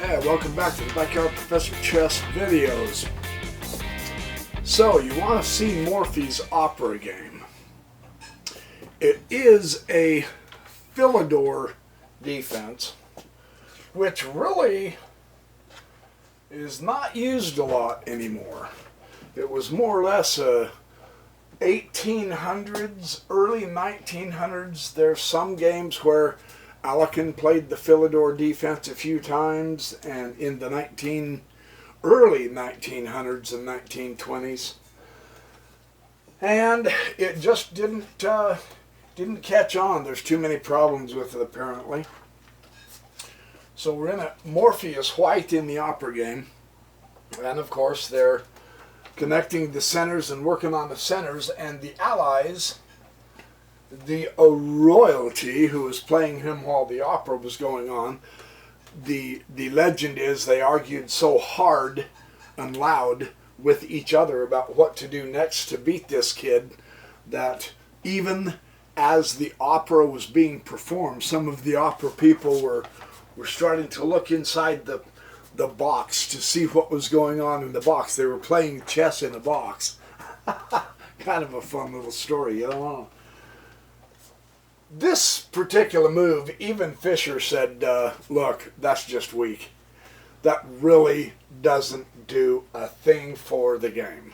Hey, welcome back to the Backyard Professor Chess videos. So, you want to see Morphy's opera game. It is a Philidor defense, which really is not used a lot anymore. It was more or less a 1800s, early 1900s. There's some games where Alekin played the Philidor defense a few times, and in the early 1900s and 1920s, and it just didn't catch on. There's too many problems with it apparently. So we're in a Morphy is white in the opera game, and of course they're connecting the centers and working on the centers, and the allies, the royalty who was playing him while the opera was going on, the legend is they argued so hard and loud with each other about what to do next to beat this kid that even as the opera was being performed, some of the opera people were starting to look inside the box to see what was going on in the box. They were playing chess in a box. Kind of a fun little story, you know. This particular move, even Fischer said, look, that's just weak. That really doesn't do a thing for the game.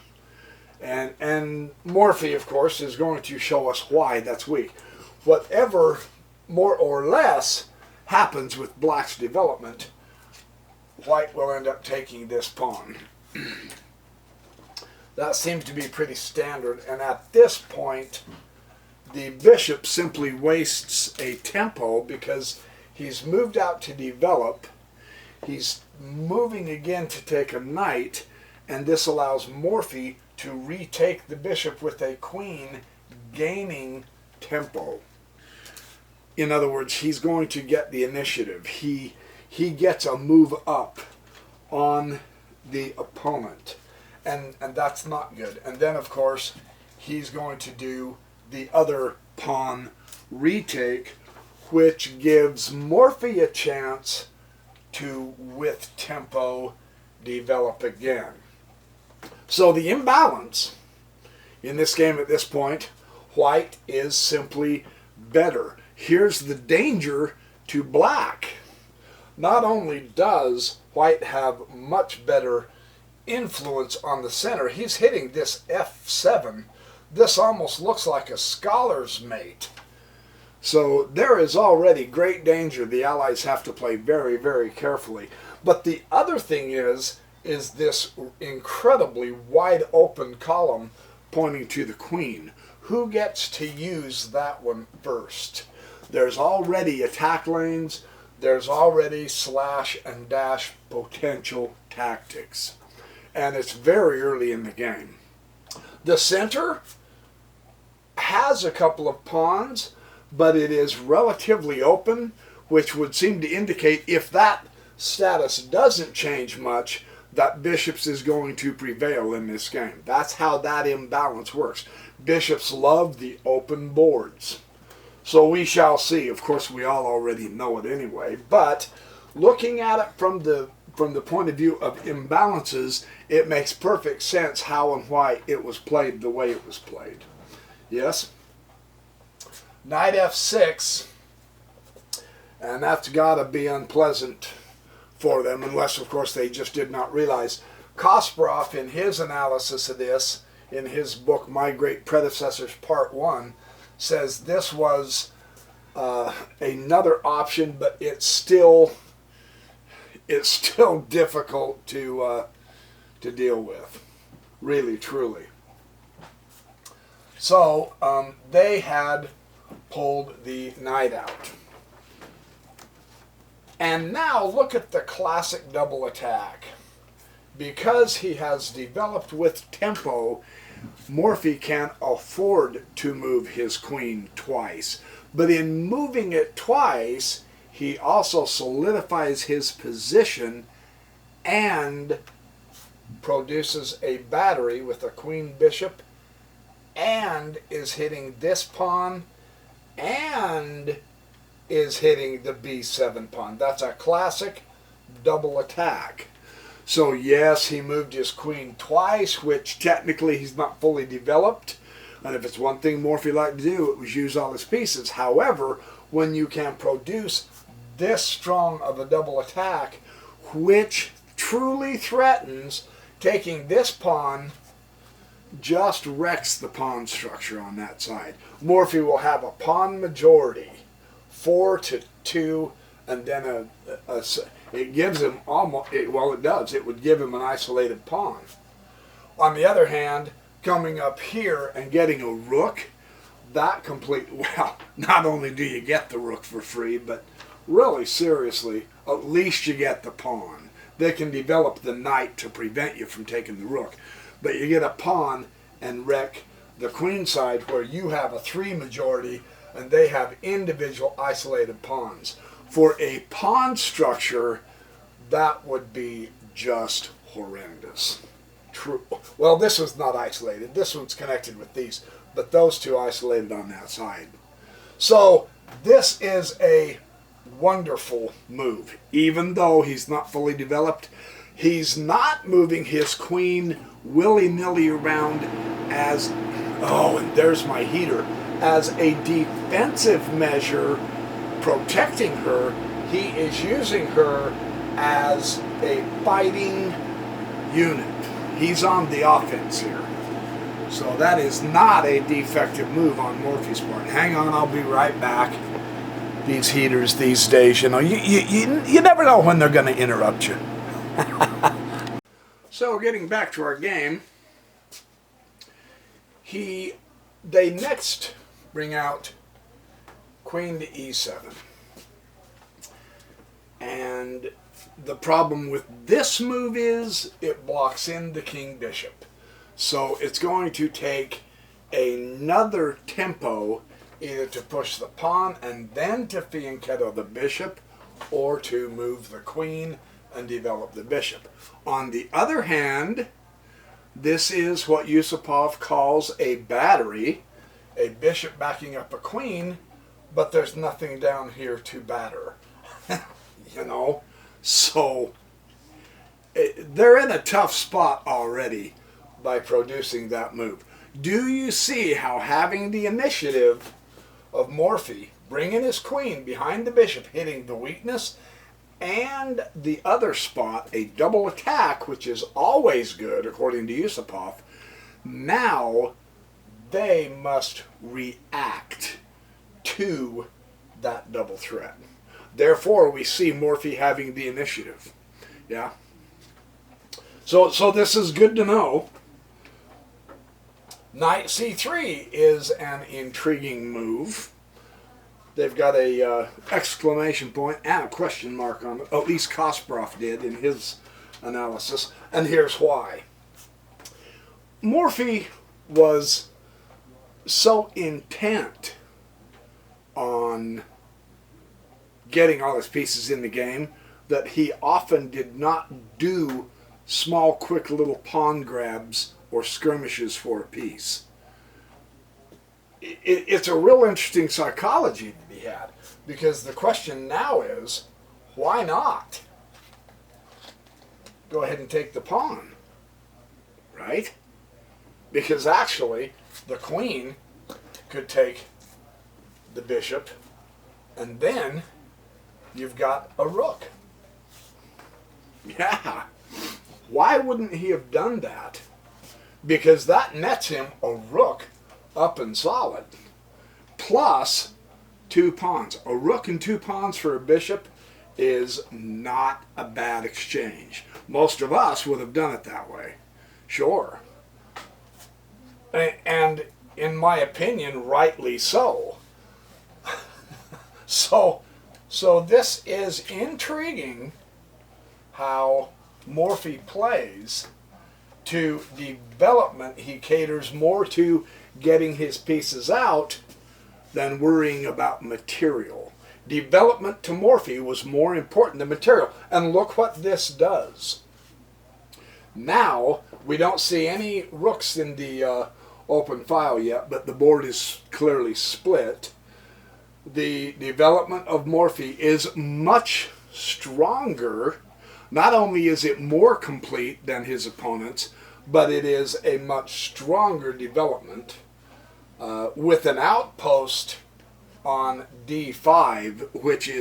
And Morphy, of course, is going to show us why that's weak. Whatever more or less happens with black's development, white will end up taking this pawn. That seems to be pretty standard, and at this point the bishop simply wastes a tempo because he's moved out to develop. He's moving again to take a knight, and this allows Morphy to retake the bishop with a queen, gaining tempo. In other words, he's going to get the initiative. He gets a move up on the opponent, and that's not good. And then, of course, he's going to do the other pawn retake, which gives Morphy a chance to, with tempo, develop again. So the imbalance in this game at this point, white is simply better. Here's the danger to black. Not only does white have much better influence on the center, he's hitting this F7. This almost looks like a scholar's mate. So there is already great danger. The allies have to play very, very carefully. But the other thing is this incredibly wide open column pointing to the queen. Who gets to use that one first? There's already attack lanes. There's already slash and dash potential tactics. And it's very early in the game. The center has a couple of pawns, but it is relatively open, which would seem to indicate if that status doesn't change much, that bishops is going to prevail in this game. That's how that imbalance works. Bishops love the open boards. So we shall see. Of course, we all already know it anyway, but looking at it from the point of view of imbalances, it makes perfect sense how and why it was played the way it was played. Yes? Knight F6, and that's got to be unpleasant for them, unless, of course, they just did not realize. Kasparov, in his analysis of this, in his book, My Great Predecessors, Part 1, says this was another option, but it's still difficult to deal with, really, truly. So they had pulled the knight out. And now look at the classic double attack. Because he has developed with tempo, Morphy can't afford to move his queen twice. But in moving it twice, he also solidifies his position and produces a battery with a queen bishop, and is hitting this pawn, and is hitting the b7 pawn. That's a classic double attack. So yes, he moved his queen twice, which technically he's not fully developed. And if it's one thing Morphy liked to do, it was use all his pieces. However, when you can produce this strong of a double attack, which truly threatens taking this pawn, just wrecks the pawn structure on that side. Morphy will have a pawn majority, 4-2, and then it gives him almost, well it does, it would give him an isolated pawn. On the other hand, coming up here and getting a rook, that well, not only do you get the rook for free, but really seriously, at least you get the pawn. They can develop the knight to prevent you from taking the rook, but you get a pawn and wreck the queen side where you have a 3 majority and they have individual isolated pawns. For a pawn structure, that would be just horrendous. True. Well, this one's not isolated. This one's connected with these, but those two isolated on that side. So this is a wonderful move. Even though he's not fully developed, he's not moving his queen willy-nilly around as, oh, and there's my heater, as a defensive measure protecting her. He is using her as a fighting unit. He's on the offense here. So that is not a defective move on Morphy's part. Hang on, I'll be right back. These heaters these days, you know, you never know when they're going to interrupt you. So getting back to our game, they next bring out queen to e7. And the problem with this move is it blocks in the king bishop. So it's going to take another tempo either to push the pawn and then to fianchetto the bishop, or to move the queen and develop the bishop. On the other hand, this is what Yusupov calls a battery, a bishop backing up a queen, but there's nothing down here to batter. You know, so they're in a tough spot already by producing that move. Do you see how having the initiative of Morphy, bringing his queen behind the bishop, hitting the weakness, and the other spot, a double attack, which is always good according to Yusupov, now they must react to that double threat. Therefore, we see Morphy having the initiative. Yeah. So this is good to know. Knight c3 is an intriguing move. They've got a exclamation point and a question mark on it. At least Kasparov did in his analysis. And here's why. Morphy was so intent on getting all his pieces in the game that he often did not do small, quick little pawn grabs or skirmishes for a piece. It's a real interesting psychology to be had, because the question now is, why not go ahead and take the pawn, right? Because actually the queen could take the bishop, and then you've got a rook. Yeah. Why wouldn't he have done that? Because that nets him a rook up and solid, plus 2 pawns. A rook and 2 pawns for a bishop is not a bad exchange. Most of us would have done it that way. Sure. And in my opinion, rightly so. So this is intriguing how Morphy plays. To development, he caters more to getting his pieces out than worrying about material. Development to Morphy was more important than material. And look what this does. Now, we don't see any rooks in the open file yet, but the board is clearly split. The development of Morphy is much stronger Not only is it more complete than his opponent's, but it is a much stronger development with an outpost on D5, which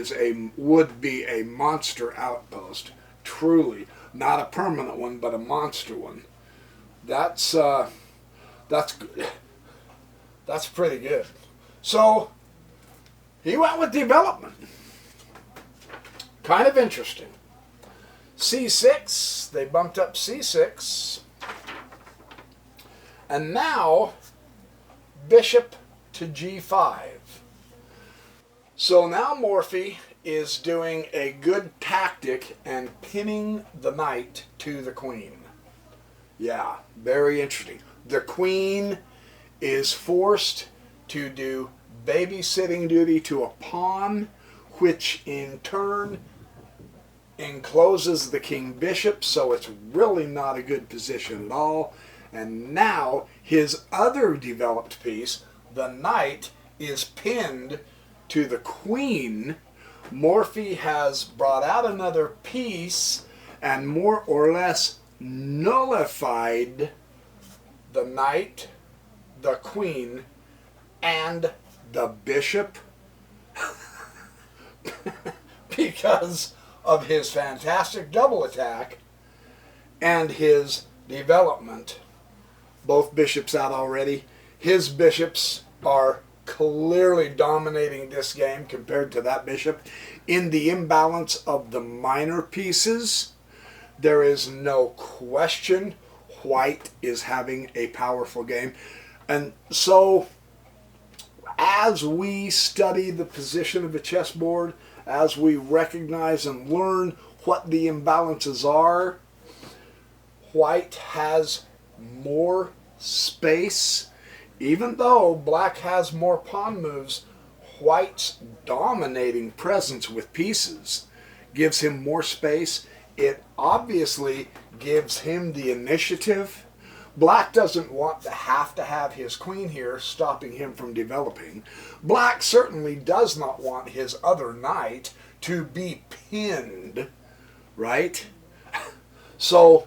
would be a monster outpost, truly. Not a permanent one, but a monster one. That's pretty good. So he went with development. Kind of interesting. C6, they bumped up C6. And now bishop to G5. So now Morphy is doing a good tactic and pinning the knight to the queen. Yeah, very interesting. The queen is forced to do babysitting duty to a pawn, which in turn encloses the king bishop, so it's really not a good position at all. And now his other developed piece, the knight, is pinned to the queen. Morphy has brought out another piece and more or less nullified the knight, the queen, and the bishop because of his fantastic double attack and his development. Both bishops out already. His bishops are clearly dominating this game compared to that bishop. In the imbalance of the minor pieces, there is no question white is having a powerful game. And so, as we study the position of a chessboard, as we recognize and learn what the imbalances are, white has more space. Even though black has more pawn moves, white's dominating presence with pieces gives him more space. It obviously gives him the initiative. Black doesn't want to have his queen here, stopping him from developing. Black certainly does not want his other knight to be pinned, right? So,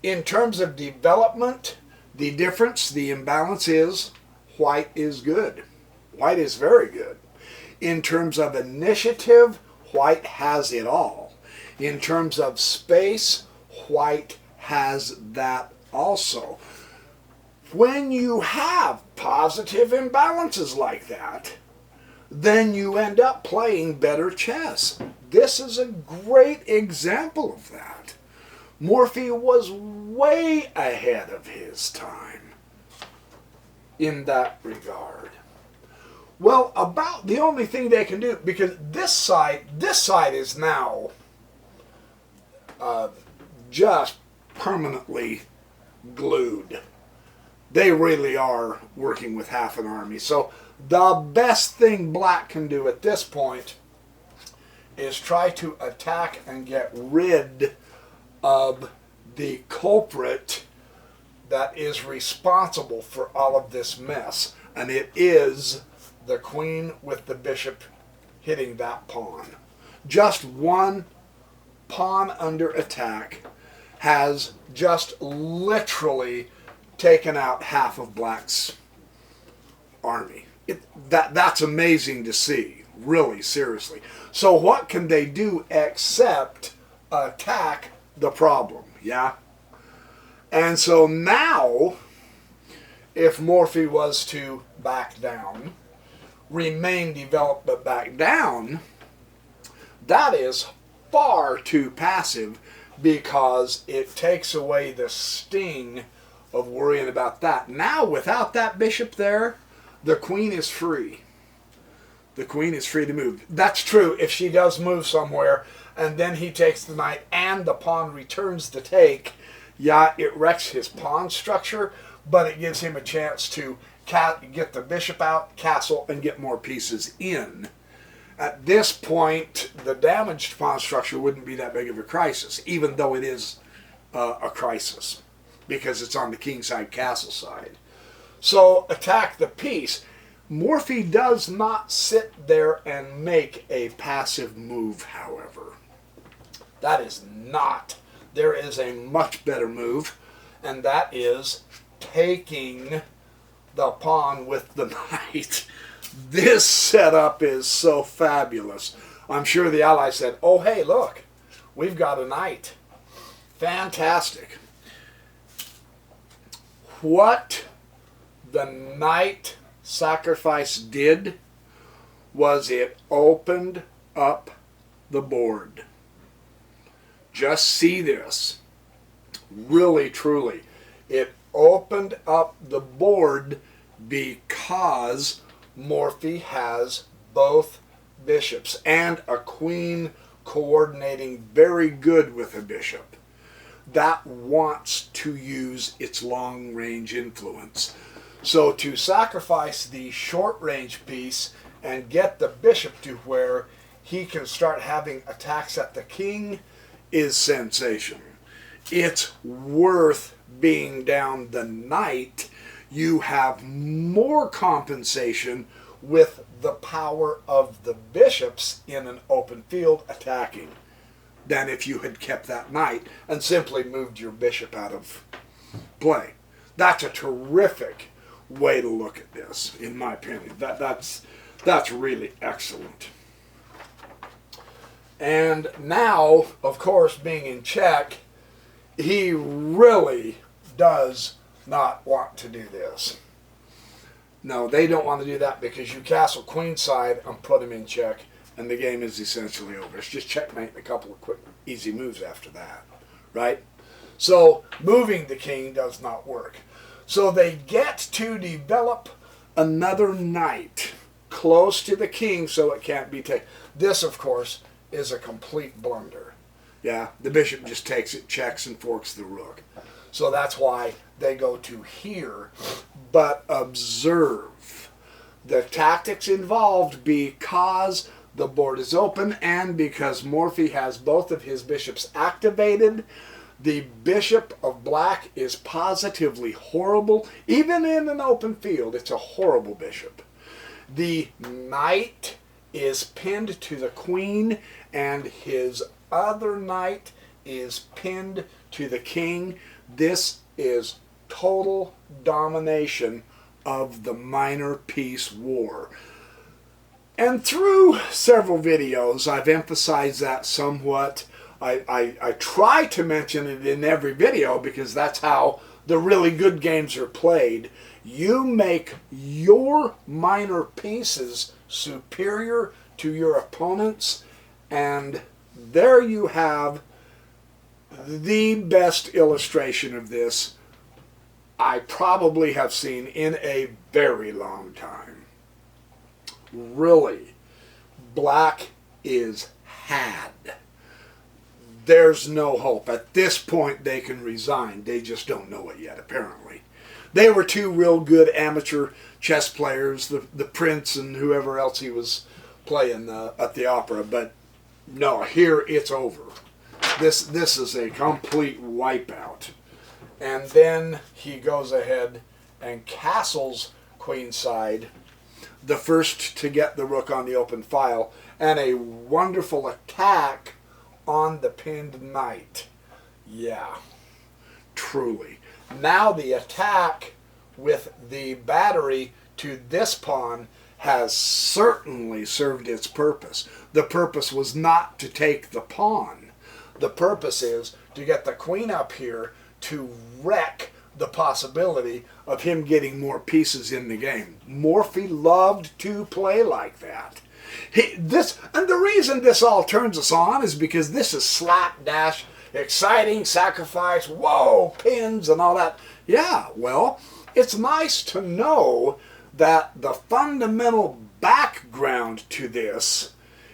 in terms of development, the difference, the imbalance is white is good. White is very good. In terms of initiative, white has it all. In terms of space, white has that also. When you have positive imbalances like that, then you end up playing better chess. This is a great example of that. Morphy was way ahead of his time in that regard. Well, about the only thing they can do, because this side is now just permanently glued. They really are working with half an army. So the best thing black can do at this point is try to attack and get rid of the culprit that is responsible for all of this mess. And it is the queen with the bishop hitting that pawn. Just one pawn under attack has just literally taken out half of black's army. That's amazing to see, really, seriously. So what can they do except attack the problem, yeah? And so now, if Morphy was to back down, remain developed but back down, that is far too passive because it takes away the sting of worrying about that. Now, without that bishop there, the queen is free. The queen is free to move. That's true if she does move somewhere and then he takes the knight and the pawn returns the take. Yeah, it wrecks his pawn structure, but it gives him a chance to get the bishop out, castle, and get more pieces in. At this point, the damaged pawn structure wouldn't be that big of a crisis, even though it is a crisis, because it's on the king side, castle side. So attack the piece. Morphy does not sit there and make a passive move, however. That is not. There is a much better move, and that is taking the pawn with the knight. This setup is so fabulous. I'm sure the allies said, oh, hey, look, we've got a knight. Fantastic. What the knight sacrifice did was it opened up the board. Just see this. Really, truly. It opened up the board because Morphy has both bishops and a queen coordinating very good with a bishop. That wants to use its long-range influence. So to sacrifice the short-range piece and get the bishop to where he can start having attacks at the king is sensational. It's worth being down the knight. You have more compensation with the power of the bishops in an open field attacking than if you had kept that knight and simply moved your bishop out of play. That's a terrific way to look at this, in my opinion. That's really excellent. And now, of course, being in check, he really does not want to do this. No, they don't want to do that because you castle queenside and put him in check, and the game is essentially over. It's just checkmate and a couple of quick, easy moves after that, right? So moving the king does not work. So they get to develop another knight close to the king so it can't be taken. This, of course, is a complete blunder. Yeah, the bishop just takes it, checks, and forks the rook. So that's why they go to here. But observe the tactics involved because the board is open and because Morphy has both of his bishops activated. The bishop of black is positively horrible. Even in an open field, it's a horrible bishop. The knight is pinned to the queen, and his other knight is pinned to the king. This is total domination of the minor piece war. And through several videos, I've emphasized that somewhat. I try to mention it in every video because that's how the really good games are played. You make your minor pieces superior to your opponents, and there you have the best illustration of this I probably have seen in a very long time. Really, black is had. There's no hope. At this point, they can resign. They just don't know it yet, apparently. They were two real good amateur chess players, the prince and whoever else he was playing at the opera. But no, here it's over. This is a complete wipeout. And then he goes ahead and castles queenside, the first to get the rook on the open file, and a wonderful attack on the pinned knight. Yeah, truly. Now the attack with the battery to this pawn has certainly served its purpose. The purpose was not to take the pawn. The purpose is to get the queen up here to wreck the possibility of him getting more pieces in the game. Morphy loved to play like that. And the reason this all turns us on is because this is slapdash, exciting, sacrifice, whoa, pins and all that. Yeah, well, it's nice to know that the fundamental background to this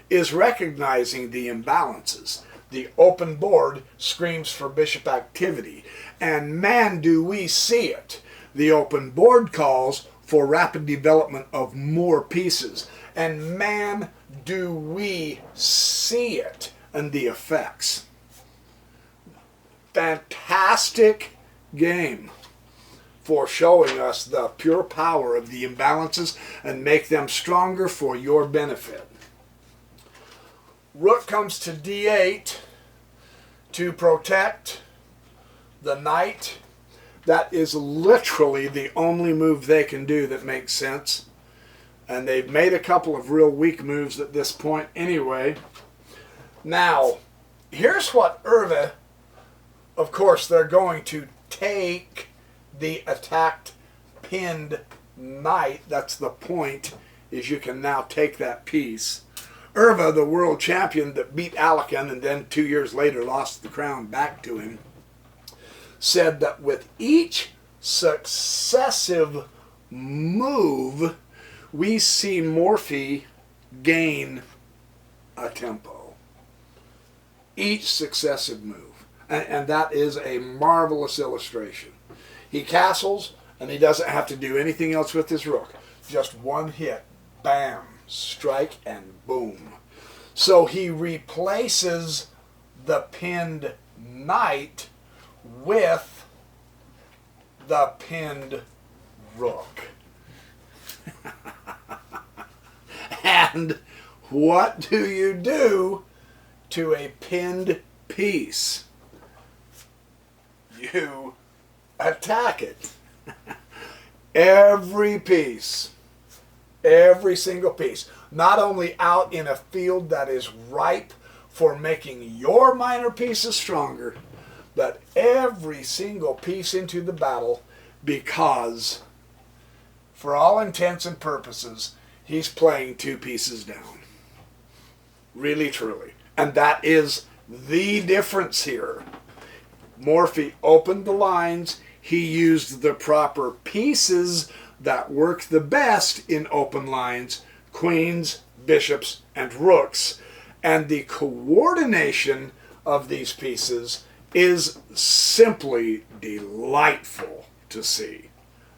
is recognizing the imbalances. The open board screams for bishop activity, and man, do we see it. The open board calls for rapid development of more pieces, and man, do we see it and the effects. Fantastic game for showing us the pure power of the imbalances and make them stronger for your benefit. Rook comes to d8, to protect the knight. That is literally the only move they can do that makes sense. And they've made a couple of real weak moves at this point anyway. Now, here's what Irva, of course, they're going to take the attacked pinned knight. That's the point, is you can now take that piece. Irva, the world champion that beat Alekan and then 2 years later lost the crown back to him, said that with each successive move, we see Morphy gain a tempo. Each successive move. And that is a marvelous illustration. He castles, and he doesn't have to do anything else with his rook. Just one hit, bam, strike, and boom. So he replaces the pinned knight with the pinned rook. And what do you do to a pinned piece? You attack it. Every piece, every single piece, not only out in a field that is ripe for making your minor pieces stronger, but every single piece into the battle, because for all intents and purposes, he's playing 2 pieces down. Really, truly. And that is the difference here. Morphy opened the lines. He used the proper pieces that work the best in open lines: queens, bishops, and rooks. And the coordination of these pieces is simply delightful to see.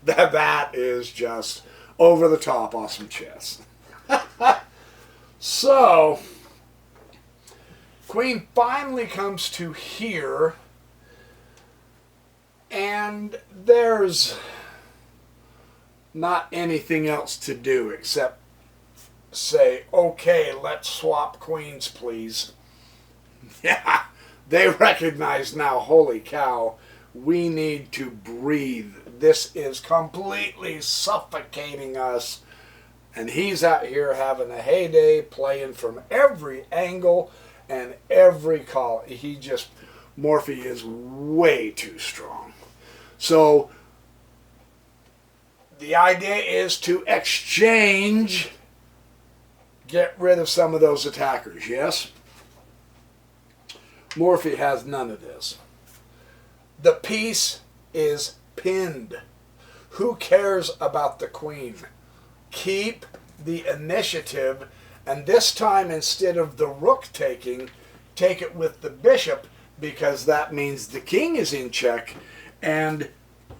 That is just over-the-top awesome chess. So, queen finally comes to here, and there's not anything else to do except say, okay, let's swap queens, please. Yeah, they recognize now, holy cow, we need to breathe. This is completely suffocating us. And he's out here having a heyday, playing from every angle and every call. Morphy is way too strong. So the idea is to exchange, get rid of some of those attackers, yes? Morphy has none of this. The piece is pinned. Who cares about the queen? Keep the initiative, and this time, instead of the rook taking, take it with the bishop, because that means the king is in check and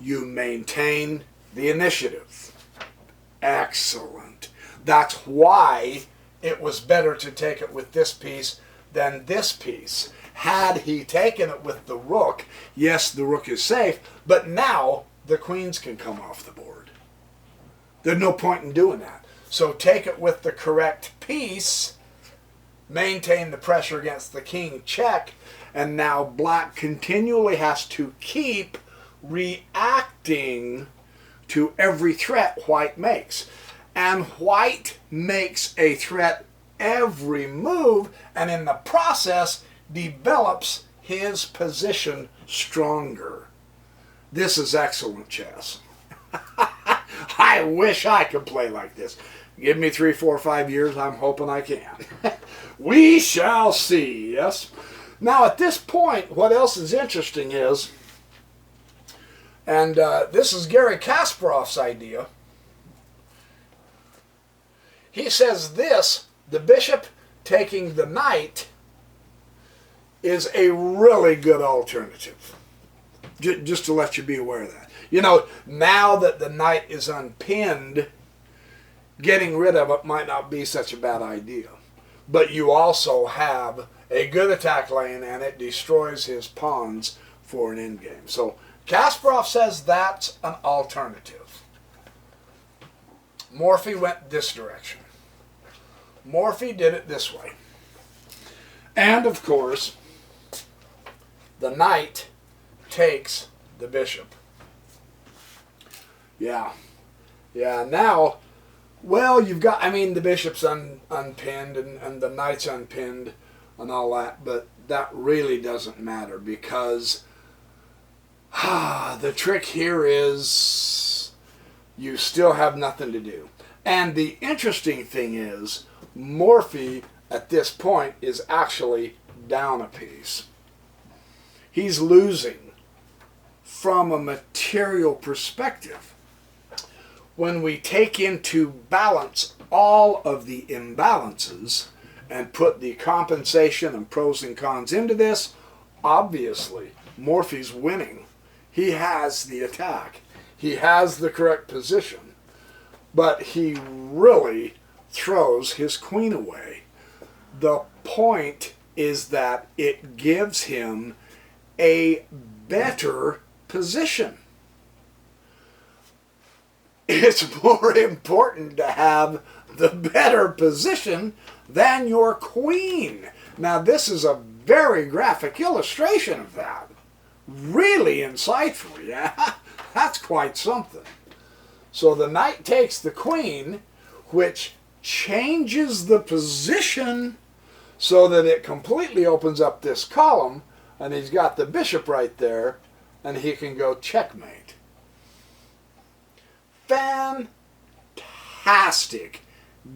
you maintain the initiative. Excellent. That's why it was better to take it with this piece than this piece. Had he taken it with the rook, yes, the rook is safe, but now the queens can come off the board. There's no point in doing that. So take it with the correct piece, maintain the pressure against the king, check, and now black continually has to keep reacting to every threat white makes. And white makes a threat every move, and in the process develops his position stronger. This is excellent chess. I wish I could play like this. Give me 3, 4, 5 years, I'm hoping I can. We shall see, yes? Now at this point, what else is interesting is, and this is Gary Kasparov's idea, he says this, the bishop taking the knight is a really good alternative. Just to let you be aware of that. You know, now that the knight is unpinned, getting rid of it might not be such a bad idea. But you also have a good attack lane, and it destroys his pawns for an endgame. So Kasparov says that's an alternative. Morphy went this direction. Morphy did it this way. And of course, the knight takes the bishop. Yeah. Yeah, now, well, you've got, I mean, the bishop's unpinned and the knight's unpinned and all that, but that really doesn't matter because the trick here is you still have nothing to do. And the interesting thing is, Morphy at this point is actually down a piece. He's losing from a material perspective. When we take into balance all of the imbalances and put the compensation and pros and cons into this, obviously Morphy's winning. He has the attack. He has the correct position. But he really throws his queen away. The point is that it gives him a better position. It's more important to have the better position than your queen. Now, this is a very graphic illustration of that. Really insightful, yeah? That's quite something. So the knight takes the queen, which changes the position so that it completely opens up this column, and he's got the bishop right there, and he can go checkmate. Fantastic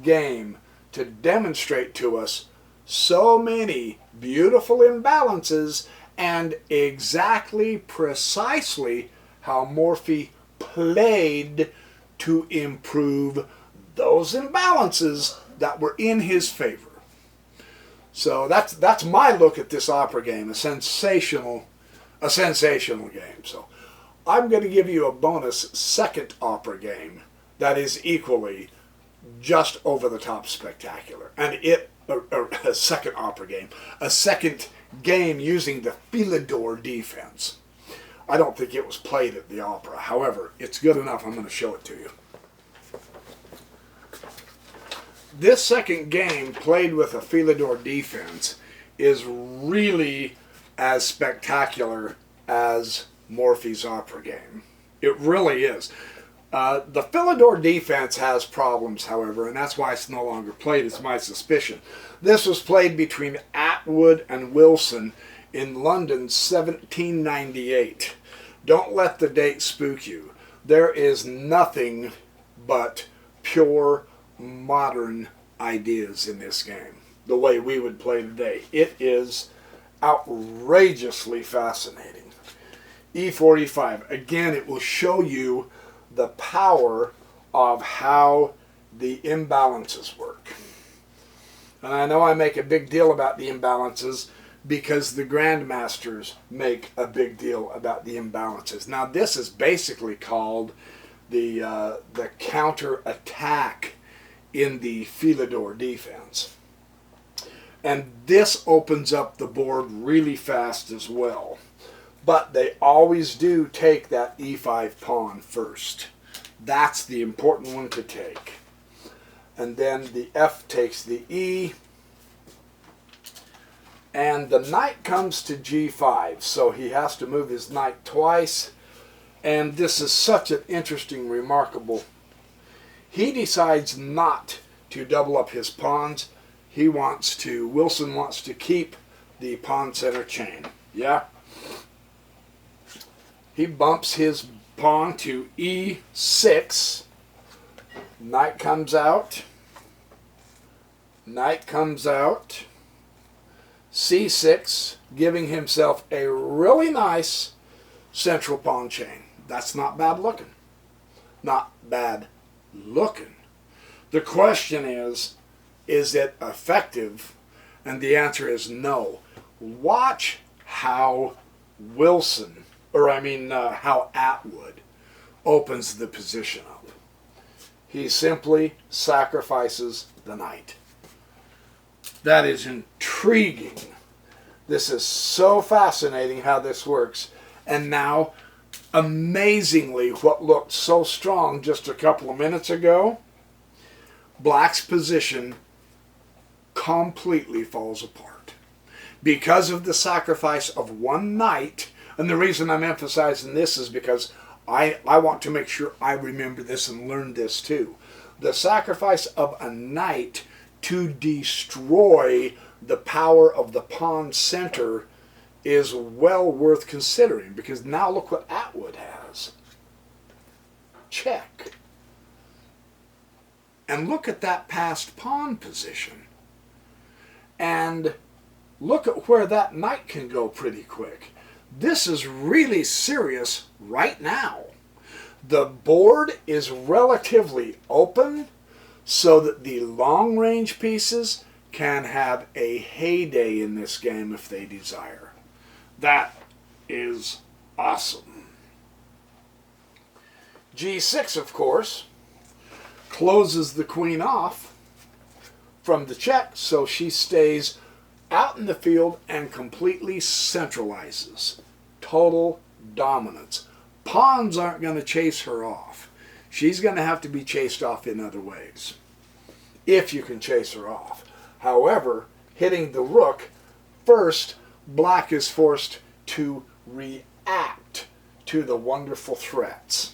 game to demonstrate to us so many beautiful imbalances and exactly precisely how Morphy played to improve those imbalances that were in his favor. So that's my look at this opera game, a sensational game. So I'm going to give you a bonus second opera game that is equally just over the top spectacular. And a second opera game, a second game using the Philidor defense. I don't think it was played at the opera. However, it's good enough. I'm going to show it to you. This second game played with a Philidor defense is really as spectacular as Morphy's opera game. It really is. The Philidor defense has problems, however, and that's why it's no longer played, is my suspicion. This was played between Atwood and Wilson in London, 1798. Don't let the date spook you. There is nothing but pure modern ideas in this game, the way we would play today. It is outrageously fascinating. E4, E5. Again, it will show you the power of how the imbalances work. And I know I make a big deal about the imbalances because the grandmasters make a big deal about the imbalances. Now, this is basically called the counter-attack in the Philidor defense. And this opens up the board really fast as well. But they always do take that E5 pawn first. That's the important one to take. And then the F takes the E. And the knight comes to G5, so he has to move his knight twice. And this is such an interesting, remarkable. He decides not to double up his pawns. Wilson wants to keep the pawn center chain. Yeah? He bumps his pawn to E6. Knight comes out. Knight comes out. C6, giving himself a really nice central pawn chain. That's not bad looking. Not bad looking. The question is it effective? And the answer is no. Watch how how Atwood opens the position up. He simply sacrifices the knight. That is intriguing. This is so fascinating how this works. And now, amazingly, what looked so strong just a couple of minutes ago, Black's position completely falls apart. because of the sacrifice of one knight. And the reason I'm emphasizing this is because I want to make sure I remember this and learn this too. The sacrifice of a knight to destroy the power of the pawn center is well worth considering, because now look what Atwood has. Check. And look at that passed pawn position. And look at where that knight can go pretty quick. This is really serious right now. The board is relatively open so that the long-range pieces can have a heyday in this game if they desire. That is awesome. G6, of course, closes the queen off from the check, so she stays out in the field and completely centralizes. Total dominance. Pawns aren't going to chase her off. She's going to have to be chased off in other ways, if you can chase her off. However, hitting the rook, first, black is forced to react to the wonderful threats.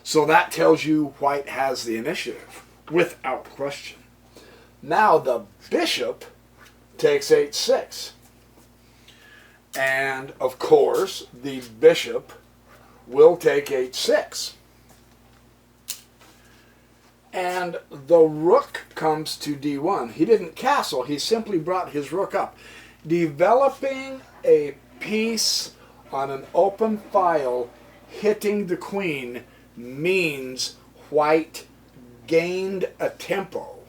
So that tells you white has the initiative, without question. Now the bishop takes h6. And, of course, the bishop will take h6. And the rook comes to d1. He didn't castle, he simply brought his rook up. Developing a piece on an open file, hitting the queen, means white gained a tempo.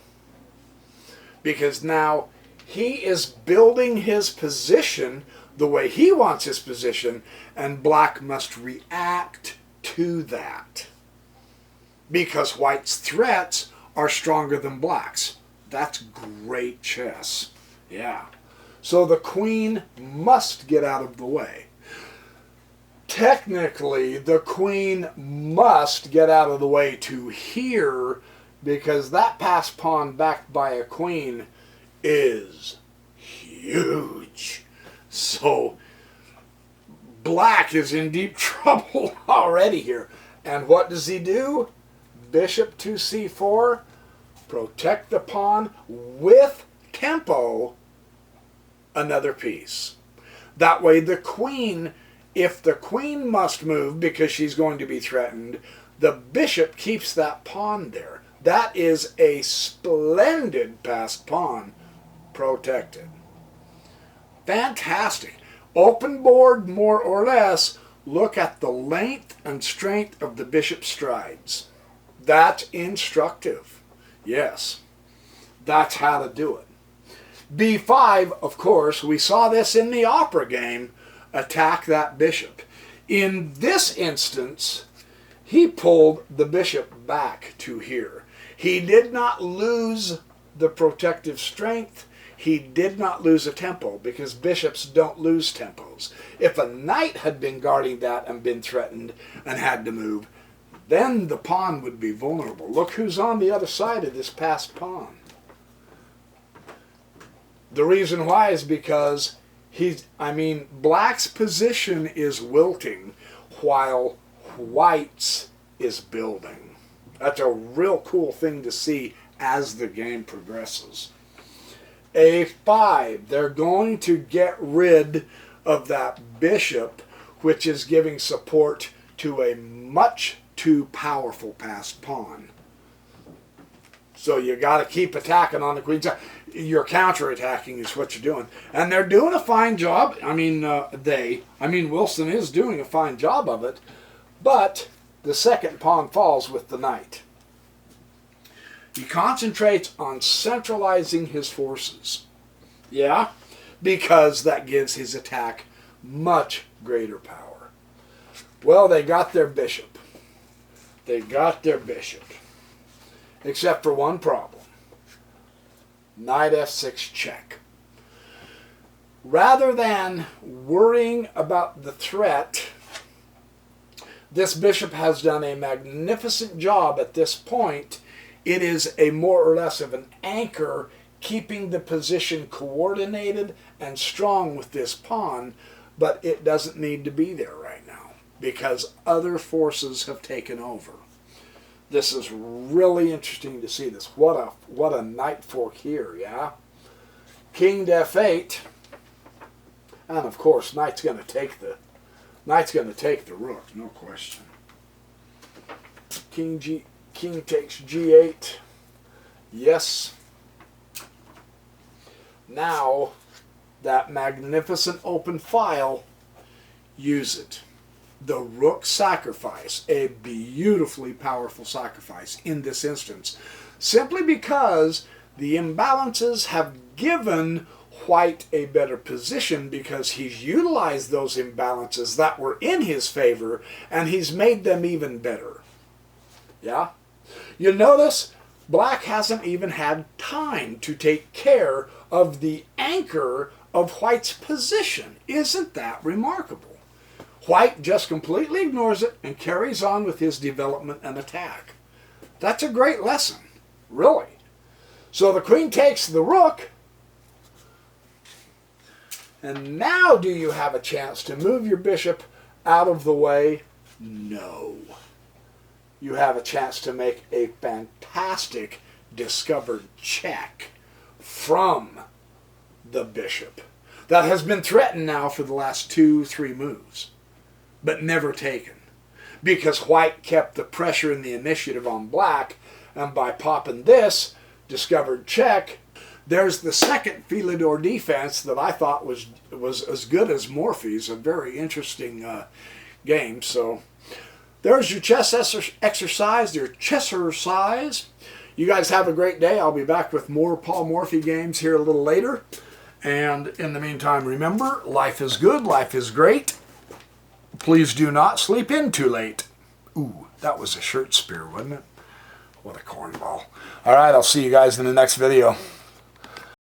Because now he is building his position the way he wants his position, and black must react to that. Because white's threats are stronger than black's. That's great chess. Yeah. So the queen must get out of the way. Technically, the queen must get out of the way to here, because that passed pawn backed by a queen is huge. So black is in deep trouble already here. And what does he do? Bishop to c4, protect the pawn with tempo, another piece. That way the queen, if the queen must move because she's going to be threatened, the bishop keeps that pawn there. That is a splendid passed pawn, protected. Fantastic. Open board, more or less. Look at the length and strength of the bishop strides. That's instructive. Yes, that's how to do it. b5, of course, we saw this in the opera game, attack that bishop. In this instance, he pulled the bishop back to here. He did not lose the protective strength. He did not lose a tempo, because bishops don't lose tempos. If a knight had been guarding that and been threatened and had to move, then the pawn would be vulnerable. Look who's on the other side of this passed pawn. The reason why is because black's position is wilting while white's is building. That's a real cool thing to see as the game progresses. a5, they're going to get rid of that bishop, which is giving support to a much too powerful passed pawn. So you got to keep attacking on the queen's side. You're counterattacking is what you're doing. And they're doing a fine job. Wilson is doing a fine job of it. But the second pawn falls with the knight. He concentrates on centralizing his forces. Yeah, because that gives his attack much greater power. Well, they got their bishop. They got their bishop. Except for one problem. Knight f6 check. Rather than worrying about the threat, this bishop has done a magnificent job at this point. It is a more or less of an anchor, keeping the position coordinated and strong with this pawn, but it doesn't need to be there right now because other forces have taken over. This is really interesting to see this. What a knight fork here, yeah? King to f8, and of course, knight's going to take the rook, no question. King takes g8. Yes. Now, that magnificent open file, use it. The rook sacrifice, a beautifully powerful sacrifice in this instance, simply because the imbalances have given white a better position because he's utilized those imbalances that were in his favor and he's made them even better. Yeah? You notice black hasn't even had time to take care of the anchor of white's position. Isn't that remarkable? White just completely ignores it and carries on with his development and attack. That's a great lesson, really. So the queen takes the rook, and now do you have a chance to move your bishop out of the way? No. You have a chance to make a fantastic discovered check from the bishop that has been threatened now for the last 2-3 moves, but never taken, because white kept the pressure and the initiative on black, and by popping this discovered check, there's the second Philidor defense that I thought was as good as Morphy's. A very interesting game. So there's your chess exercise, your chessercise. You guys have a great day. I'll be back with more Paul Morphy games here a little later. And in the meantime, remember, life is good, life is great. Please do not sleep in too late. Ooh, that was a shirt spear, wasn't it? What a cornball. All right, I'll see you guys in the next video.